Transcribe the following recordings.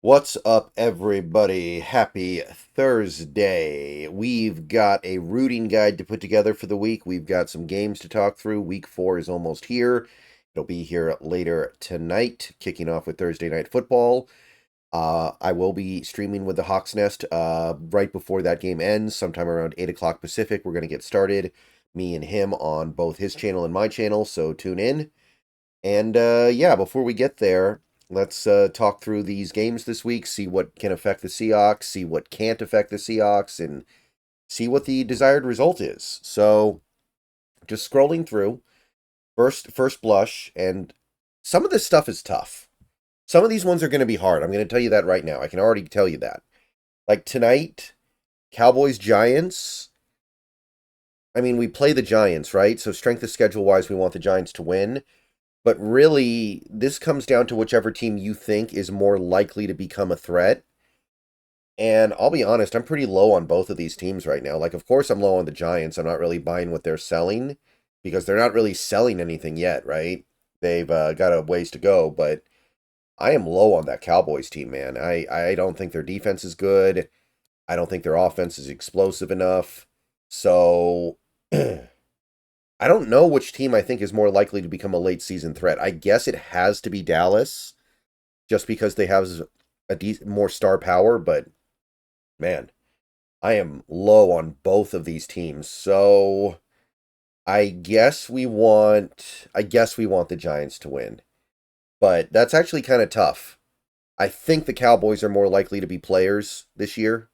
What's up, everybody? Happy Thursday. We've got a rooting guide to put together for the week. We've got some games to talk through. Week 4 is almost here. It'll be here later tonight, kicking off with Thursday Night Football. I will be streaming with the Hawks Nest right before that game ends, sometime around 8 o'clock Pacific. We're going to get started, me and him, on both his channel and my channel, so tune in. And yeah, before we get there, let's talk through these games this week, see what can affect the Seahawks, see what can't affect the Seahawks, and see what the desired result is. So, just scrolling through, first blush, and some of this stuff is tough. Some of these ones are going to be hard. I'm going to tell you that right now. I can already tell you that. Like tonight, Cowboys Giants. I mean, we play the Giants, right? So strength of schedule wise, we want the Giants to win. But really, this comes down to whichever team you think is more likely to become a threat. And I'll be honest, I'm pretty low on both of these teams right now. Like, of course, I'm low on the Giants. I'm not really buying what they're selling because they're not really selling anything yet, right? They've got a ways to go, but I am low on that Cowboys team, man. I don't think their defense is good. I don't think their offense is explosive enough. So I don't know which team I think is more likely to become a late season threat. I guess it has to be Dallas, just because they have more star power. But man, I am low on both of these teams. So I guess we want the Giants to win. But that's actually kind of tough. I think the Cowboys are more likely to be players this year,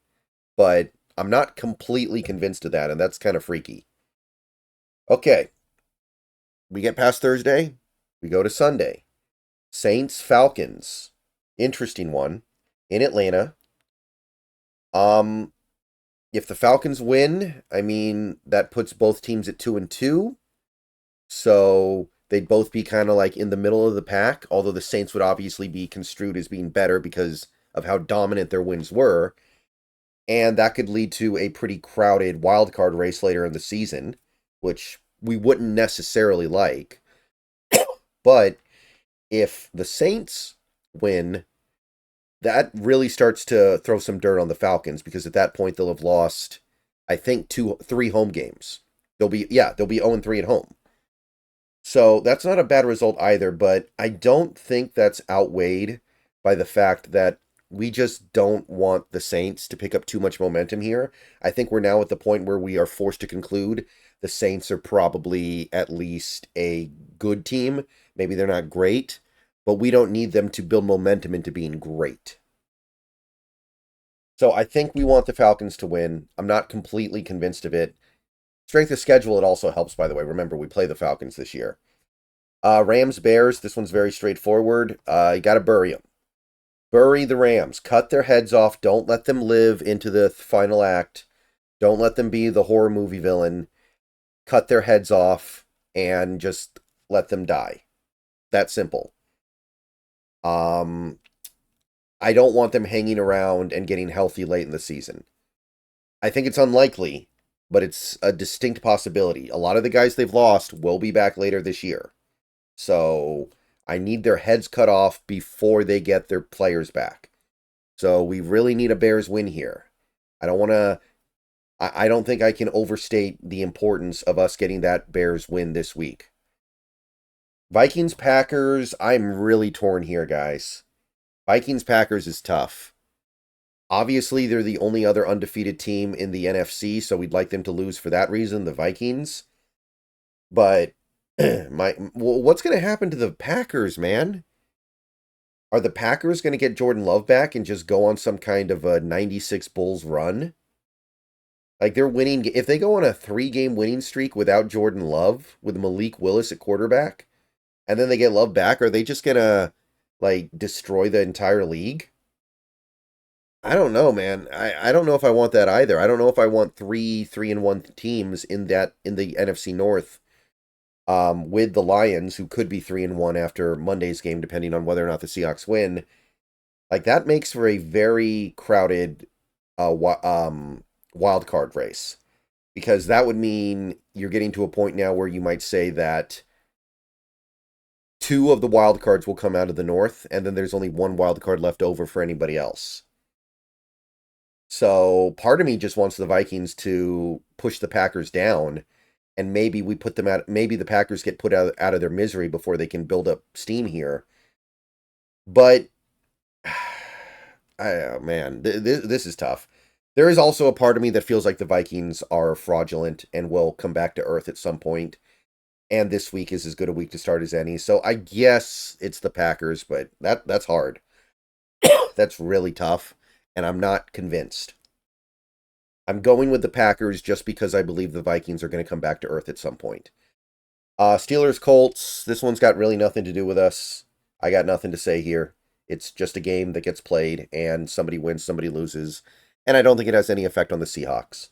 but I'm not completely convinced of that, and that's kind of freaky. Okay, we get past Thursday, we go to Sunday. Saints Falcons. Interesting one in Atlanta. Um if the Falcons win, I mean that puts both teams at 2-2. So they'd both be kind of like in the middle of the pack, although the Saints would obviously be construed as being better because of how dominant their wins were. And that could lead to a pretty crowded wild card race later in the season, which we wouldn't necessarily like. But if the Saints win, that really starts to throw some dirt on the Falcons because at that point they'll have lost, I think, three home games. They'll be 0-3 at home. So that's not a bad result either, but I don't think that's outweighed by the fact that we just don't want the Saints to pick up too much momentum here. I think we're now at the point where we are forced to conclude the Saints are probably at least a good team. Maybe they're not great, but we don't need them to build momentum into being great. So I think we want the Falcons to win. I'm not completely convinced of it. Strength of schedule, it also helps, by the way. Remember, we play the Falcons this year. Rams, Bears, this one's very straightforward. You got to bury them. Bury the Rams. Cut their heads off. Don't let them live into the final act. Don't let them be the horror movie villain. Cut their heads off and just let them die. That simple. Um, I don't want them hanging around and getting healthy late in the season. I think it's unlikely, but it's a distinct possibility. A lot of the guys they've lost will be back later this year. So I need their heads cut off before they get their players back. So we really need a Bears win here. I don't want to. I don't think I can overstate the importance of us getting that Bears win this week. Vikings Packers. I'm really torn here, guys. Vikings Packers is tough. Obviously, they're the only other undefeated team in the NFC, so we'd like them to lose for that reason, the Vikings. But what's going to happen to the Packers, man? Are the Packers going to get Jordan Love back and just go on some kind of a 96 Bulls run? Like they're winning if they go on a 3-game winning streak without Jordan Love with Malik Willis at quarterback, and then they get Love back, are they just going to like destroy the entire league? I don't know, man. I don't know if I want that either. I don't know if I want three and one teams in the NFC North, with the Lions, who could be 3-1 after Monday's game, depending on whether or not the Seahawks win. Like that makes for a very crowded wild card race, because that would mean you're getting to a point now where you might say that two of the wild cards will come out of the North, and then there's only one wild card left over for anybody else. So part of me just wants the Vikings to push the Packers down, and maybe we put them out. Maybe the Packers get put out of their misery before they can build up steam here. But man, this is tough. There is also a part of me that feels like the Vikings are fraudulent and will come back to earth at some point. And this week is as good a week to start as any. So I guess it's the Packers, but that's hard. That's really tough, and I'm not convinced. I'm going with the Packers just because I believe the Vikings are going to come back to earth at some point. Steelers, Colts, this one's got really nothing to do with us. I got nothing to say here. It's just a game that gets played, and somebody wins, somebody loses. And I don't think it has any effect on the Seahawks.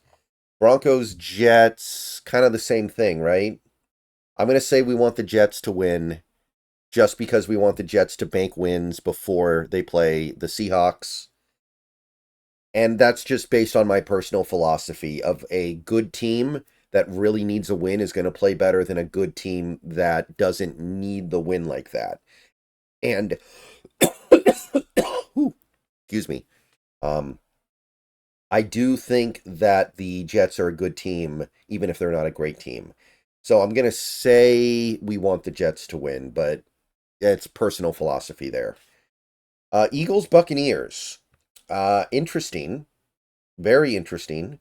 Broncos, Jets, kind of the same thing, right? I'm going to say we want the Jets to win just because we want the Jets to bank wins before they play the Seahawks. And that's just based on my personal philosophy of a good team that really needs a win is going to play better than a good team that doesn't need the win like that. And, excuse me, I do think that the Jets are a good team, even if they're not a great team. So I'm going to say we want the Jets to win, but it's personal philosophy there. Eagles, Buccaneers. Interesting. Very interesting.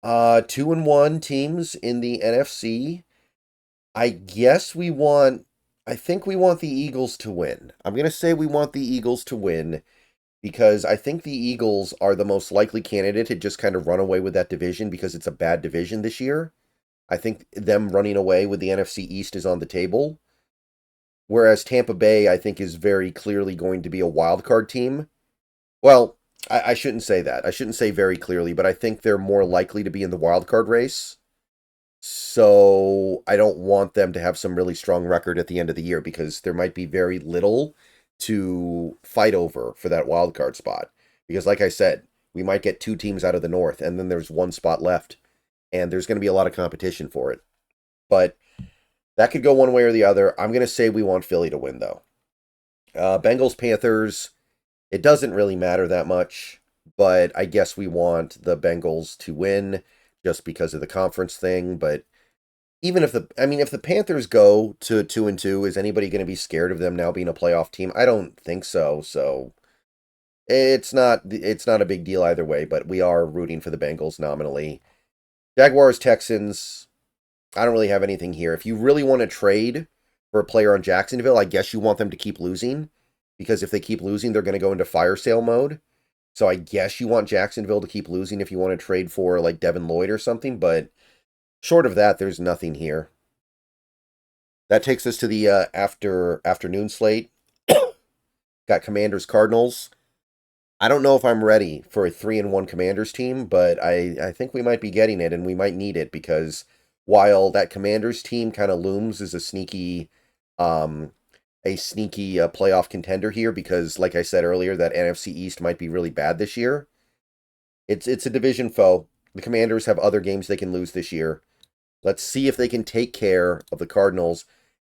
2-1 teams in the NFC. I think we want the Eagles to win. I'm going to say we want the Eagles to win because I think the Eagles are the most likely candidate to just kind of run away with that division because it's a bad division this year. I think them running away with the NFC East is on the table. Whereas Tampa Bay, I think, is very clearly going to be a wild card team. Well, I shouldn't say that. I shouldn't say very clearly, but I think they're more likely to be in the wild card race. So I don't want them to have some really strong record at the end of the year because there might be very little to fight over for that wild card spot. Because like I said, we might get two teams out of the North, and then there's one spot left, and there's going to be a lot of competition for it. But that could go one way or the other. I'm going to say we want Philly to win, though. Bengals, Panthers, it doesn't really matter that much, but I guess we want the Bengals to win just because of the conference thing. But even if the Panthers go to 2-2, is anybody going to be scared of them now being a playoff team? I don't think so. So it's not a big deal either way, but we are rooting for the Bengals nominally. Jaguars, Texans, I don't really have anything here. If you really want to trade for a player on Jacksonville, I guess you want them to keep losing, because if they keep losing, they're going to go into fire sale mode. So I guess you want Jacksonville to keep losing if you want to trade for like Devin Lloyd or something, but short of that, there's nothing here. That takes us to the afternoon slate. Got Commanders, Cardinals. I don't know if I'm ready for a 3-1 Commanders team, but I think we might be getting it, and we might need it, because while that Commanders team kind of looms as a sneaky playoff contender here, because like I said earlier, that NFC East might be really bad this year. It's a division foe. The Commanders have other games they can lose this year. Let's see if they can take care of the Cardinals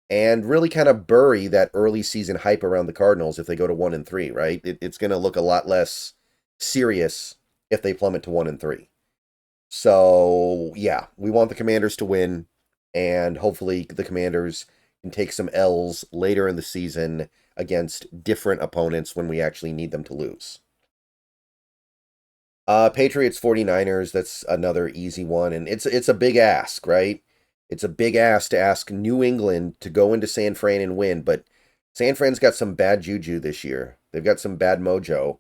and really kind of bury that early season hype around the Cardinals if they go to 1-3, right? It's going to look a lot less serious if they plummet to 1-3. So, yeah, we want the Commanders to win, and hopefully the Commanders can take some L's later in the season against different opponents when we actually need them to lose. Patriots, 49ers, that's another easy one, and it's a big ask, right? It's a big ask to ask New England to go into San Fran and win, but San Fran's got some bad juju this year. They've got some bad mojo,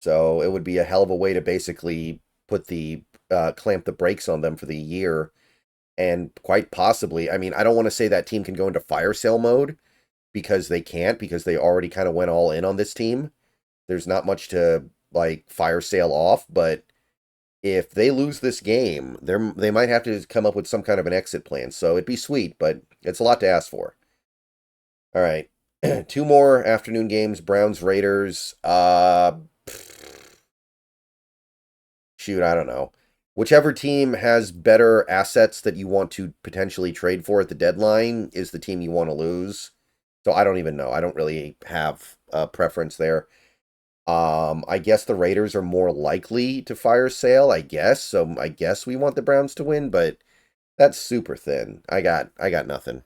so it would be a hell of a way to basically put clamp the brakes on them for the year. And quite possibly, I mean, I don't want to say that team can go into fire sale mode, because they can't, because they already kind of went all in on this team. There's not much to like fire sale off, but if they lose this game, they might have to come up with some kind of an exit plan. So it'd be sweet, but it's a lot to ask for. All right. Two more afternoon games, Browns, Raiders. Shoot, I don't know. Whichever team has better assets that you want to potentially trade for at the deadline is the team you want to lose. So I don't even know. I don't really have a preference there. I guess the Raiders are more likely to fire sale, I guess. So I guess we want the Browns to win, but that's super thin. I got nothing.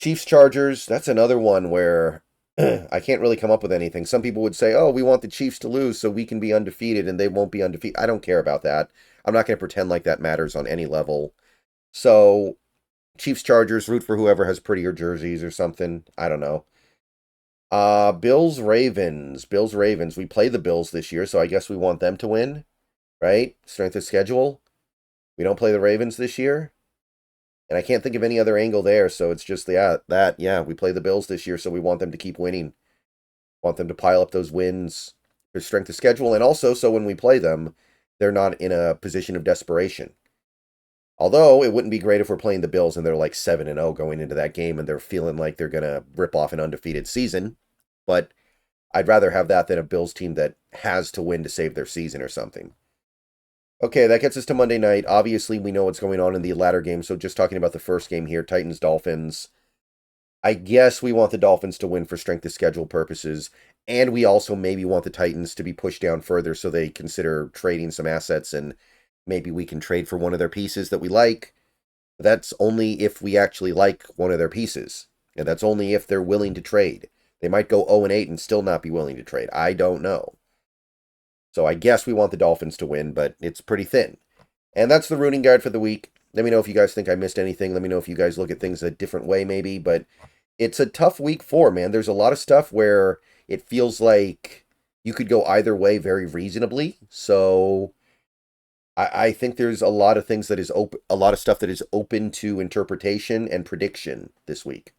Chiefs Chargers, that's another one where I can't really come up with anything. Some people would say, "Oh, we want the Chiefs to lose so we can be undefeated and they won't be undefeated." I don't care about that. I'm not going to pretend like that matters on any level. So, Chiefs Chargers, root for whoever has prettier jerseys or something. I don't know. Bills Ravens. Bills Ravens. We play the Bills this year, so I guess we want them to win, right? Strength of schedule. We don't play the Ravens this year. And I can't think of any other angle there, so it's just we play the Bills this year, so we want them to keep winning. Want them to pile up those wins, their strength of schedule, and also so when we play them, they're not in a position of desperation. Although it wouldn't be great if we're playing the Bills and they're like 7-0 going into that game and they're feeling like they're gonna rip off an undefeated season. But I'd rather have that than a Bills team that has to win to save their season or something. Okay, that gets us to Monday night. Obviously, we know what's going on in the latter game, so just talking about the first game here, Titans-Dolphins. I guess we want the Dolphins to win for strength of schedule purposes, and we also maybe want the Titans to be pushed down further so they consider trading some assets, and maybe we can trade for one of their pieces that we like. That's only if we actually like one of their pieces, and that's only if they're willing to trade. They might go 0-8 and still not be willing to trade. I don't know. So I guess we want the Dolphins to win, but it's pretty thin. And that's the rooting guide for the week. Let me know if you guys think I missed anything. Let me know if you guys look at things a different way, maybe. But it's a tough week 4, man. There's a lot of stuff where it feels like you could go either way very reasonably. So I think there's a lot of things that is open, a lot of stuff that is open to interpretation and prediction this week.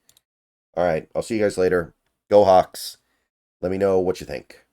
All right, I'll see you guys later. Go Hawks. Let me know what you think.